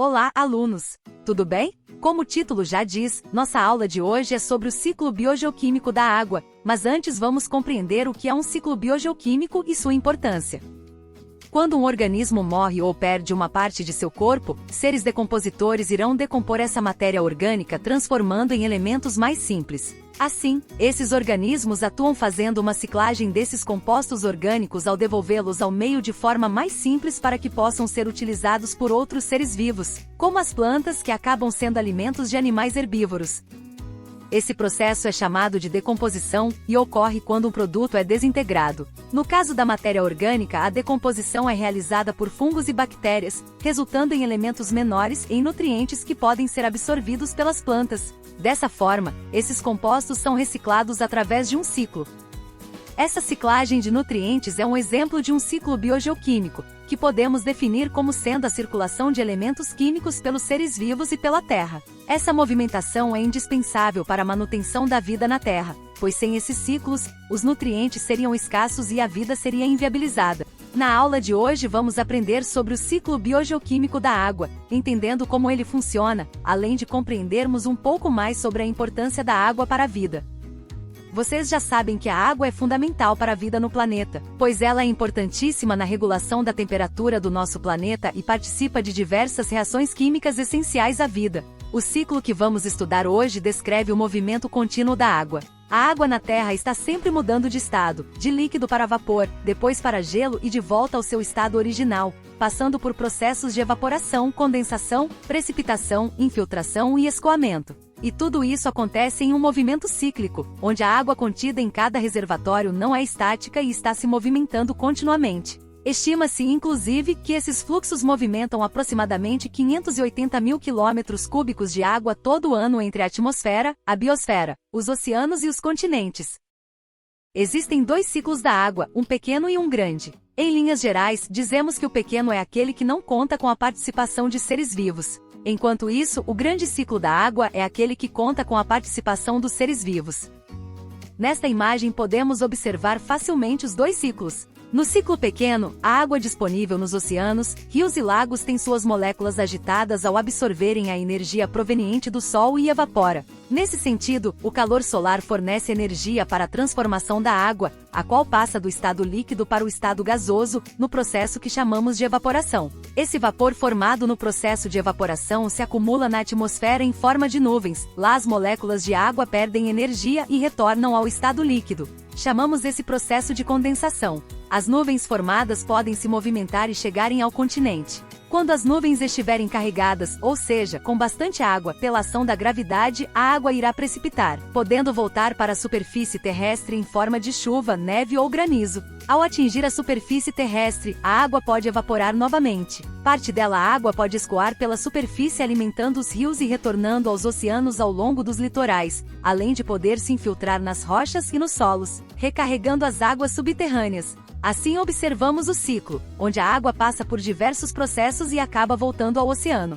Olá, alunos! Tudo bem? Como o título já diz, nossa aula de hoje é sobre o ciclo biogeoquímico da água, mas antes vamos compreender o que é um ciclo biogeoquímico e sua importância. Quando um organismo morre ou perde uma parte de seu corpo, seres decompositores irão decompor essa matéria orgânica transformando em elementos mais simples. Assim, esses organismos atuam fazendo uma ciclagem desses compostos orgânicos ao devolvê-los ao meio de forma mais simples para que possam ser utilizados por outros seres vivos, como as plantas que acabam sendo alimentos de animais herbívoros. Esse processo é chamado de decomposição e ocorre quando um produto é desintegrado. No caso da matéria orgânica, a decomposição é realizada por fungos e bactérias, resultando em elementos menores e em nutrientes que podem ser absorvidos pelas plantas. Dessa forma, esses compostos são reciclados através de um ciclo. Essa ciclagem de nutrientes é um exemplo de um ciclo biogeoquímico, que podemos definir como sendo a circulação de elementos químicos pelos seres vivos e pela Terra. Essa movimentação é indispensável para a manutenção da vida na Terra, pois sem esses ciclos, os nutrientes seriam escassos e a vida seria inviabilizada. Na aula de hoje vamos aprender sobre o ciclo biogeoquímico da água, entendendo como ele funciona, além de compreendermos um pouco mais sobre a importância da água para a vida. Vocês já sabem que a água é fundamental para a vida no planeta, pois ela é importantíssima na regulação da temperatura do nosso planeta e participa de diversas reações químicas essenciais à vida. O ciclo que vamos estudar hoje descreve o movimento contínuo da água. A água na Terra está sempre mudando de estado, de líquido para vapor, depois para gelo e de volta ao seu estado original, passando por processos de evaporação, condensação, precipitação, infiltração e escoamento. E tudo isso acontece em um movimento cíclico, onde a água contida em cada reservatório não é estática e está se movimentando continuamente. Estima-se, inclusive, que esses fluxos movimentam aproximadamente 580 mil quilômetros cúbicos de água todo ano entre a atmosfera, a biosfera, os oceanos e os continentes. Existem dois ciclos da água, um pequeno e um grande. Em linhas gerais, dizemos que o pequeno é aquele que não conta com a participação de seres vivos. Enquanto isso, o grande ciclo da água é aquele que conta com a participação dos seres vivos. Nesta imagem podemos observar facilmente os dois ciclos. No ciclo pequeno, a água disponível nos oceanos, rios e lagos tem suas moléculas agitadas ao absorverem a energia proveniente do Sol e evapora. Nesse sentido, o calor solar fornece energia para a transformação da água, a qual passa do estado líquido para o estado gasoso, no processo que chamamos de evaporação. Esse vapor formado no processo de evaporação se acumula na atmosfera em forma de nuvens. Lá as moléculas de água perdem energia e retornam ao estado líquido. Chamamos esse processo de condensação. As nuvens formadas podem se movimentar e chegarem ao continente. Quando as nuvens estiverem carregadas, ou seja, com bastante água, pela ação da gravidade, a água irá precipitar, podendo voltar para a superfície terrestre em forma de chuva, neve ou granizo. Ao atingir a superfície terrestre, a água pode evaporar novamente. Parte dela água pode escoar pela superfície alimentando os rios e retornando aos oceanos ao longo dos litorais, além de poder se infiltrar nas rochas e nos solos, recarregando as águas subterrâneas. Assim observamos o ciclo, onde a água passa por diversos processos e acaba voltando ao oceano.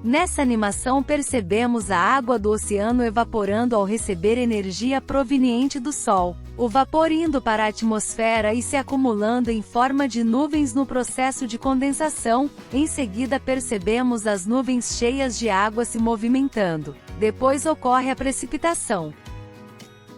Nessa animação percebemos a água do oceano evaporando ao receber energia proveniente do Sol, o vapor indo para a atmosfera e se acumulando em forma de nuvens no processo de condensação. Em seguida percebemos as nuvens cheias de água se movimentando. Depois ocorre a precipitação.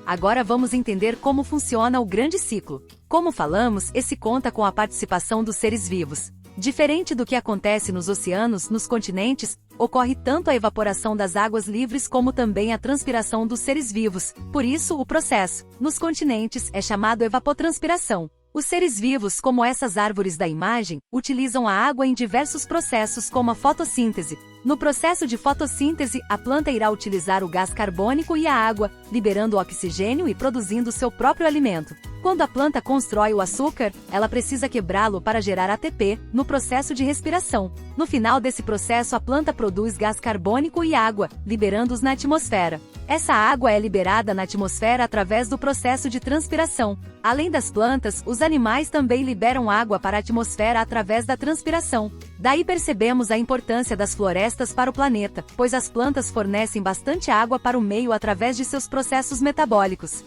Agora vamos entender como funciona o grande ciclo. Como falamos, esse conta com a participação dos seres vivos. Diferente do que acontece nos oceanos, nos continentes, ocorre tanto a evaporação das águas livres como também a transpiração dos seres vivos. Por isso, o processo, nos continentes, é chamado evapotranspiração. Os seres vivos, como essas árvores da imagem, utilizam a água em diversos processos como a fotossíntese. No processo de fotossíntese, a planta irá utilizar o gás carbônico e a água, liberando o oxigênio e produzindo seu próprio alimento. Quando a planta constrói o açúcar, ela precisa quebrá-lo para gerar ATP, no processo de respiração. No final desse processo, a planta produz gás carbônico e água, liberando-os na atmosfera. Essa água é liberada na atmosfera através do processo de transpiração. Além das plantas, os animais também liberam água para a atmosfera através da transpiração. Daí percebemos a importância das florestas para o planeta, pois as plantas fornecem bastante água para o meio através de seus processos metabólicos.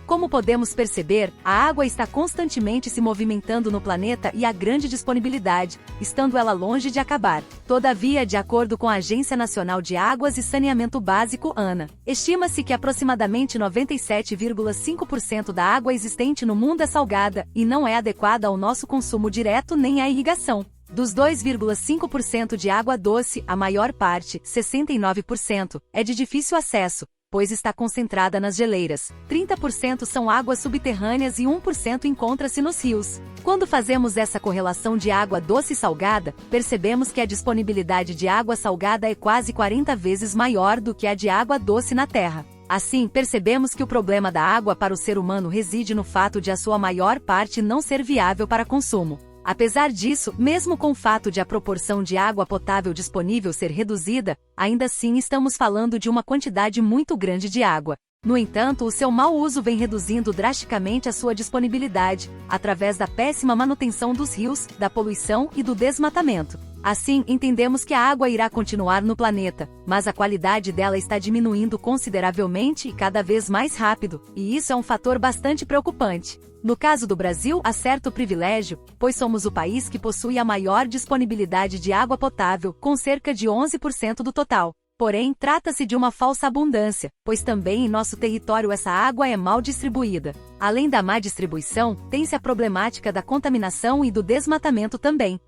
Como podemos perceber, a água está constantemente se movimentando no planeta e há grande disponibilidade, estando ela longe de acabar. Todavia, de acordo com a Agência Nacional de Águas e Saneamento Básico, ANA, estima-se que aproximadamente 97,5% da água existente no mundo é salgada e não é adequada ao nosso consumo direto nem à irrigação. Dos 2,5% de água doce, a maior parte, 69%, é de difícil acesso, pois está concentrada nas geleiras. 30% são águas subterrâneas e 1% encontra-se nos rios. Quando fazemos essa correlação de água doce e salgada, percebemos que a disponibilidade de água salgada é quase 40 vezes maior do que a de água doce na Terra. Assim, percebemos que o problema da água para o ser humano reside no fato de a sua maior parte não ser viável para consumo. Apesar disso, mesmo com o fato de a proporção de água potável disponível ser reduzida, ainda assim estamos falando de uma quantidade muito grande de água. No entanto, o seu mau uso vem reduzindo drasticamente a sua disponibilidade, através da péssima manutenção dos rios, da poluição e do desmatamento. Assim, entendemos que a água irá continuar no planeta, mas a qualidade dela está diminuindo consideravelmente e cada vez mais rápido, e isso é um fator bastante preocupante. No caso do Brasil, há certo privilégio, pois somos o país que possui a maior disponibilidade de água potável, com cerca de 11% do total. Porém, trata-se de uma falsa abundância, pois também em nosso território essa água é mal distribuída. Além da má distribuição, tem-se a problemática da contaminação e do desmatamento também.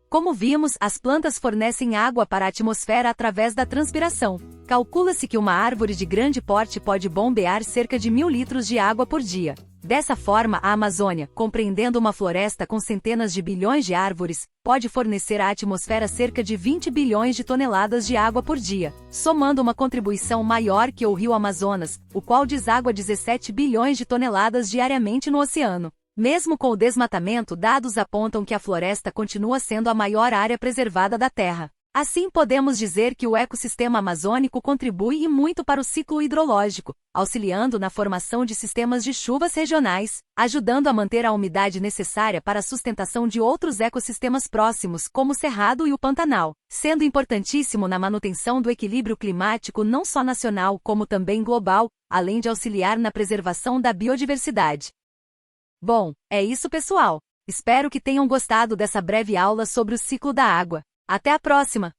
Como vimos, as plantas fornecem água para a atmosfera através da transpiração. Calcula-se que uma árvore de grande porte pode bombear cerca de 1.000 litros de água por dia. Dessa forma, a Amazônia, compreendendo uma floresta com centenas de bilhões de árvores, pode fornecer à atmosfera cerca de 20 bilhões de toneladas de água por dia, somando uma contribuição maior que o rio Amazonas, o qual deságua 17 bilhões de toneladas diariamente no oceano. Mesmo com o desmatamento, dados apontam que a floresta continua sendo a maior área preservada da Terra. Assim, podemos dizer que o ecossistema amazônico contribui e muito para o ciclo hidrológico, auxiliando na formação de sistemas de chuvas regionais, ajudando a manter a umidade necessária para a sustentação de outros ecossistemas próximos, como o Cerrado e o Pantanal, sendo importantíssimo na manutenção do equilíbrio climático não só nacional como também global, além de auxiliar na preservação da biodiversidade. Bom, é isso, pessoal. Espero que tenham gostado dessa breve aula sobre o ciclo da água. Até a próxima!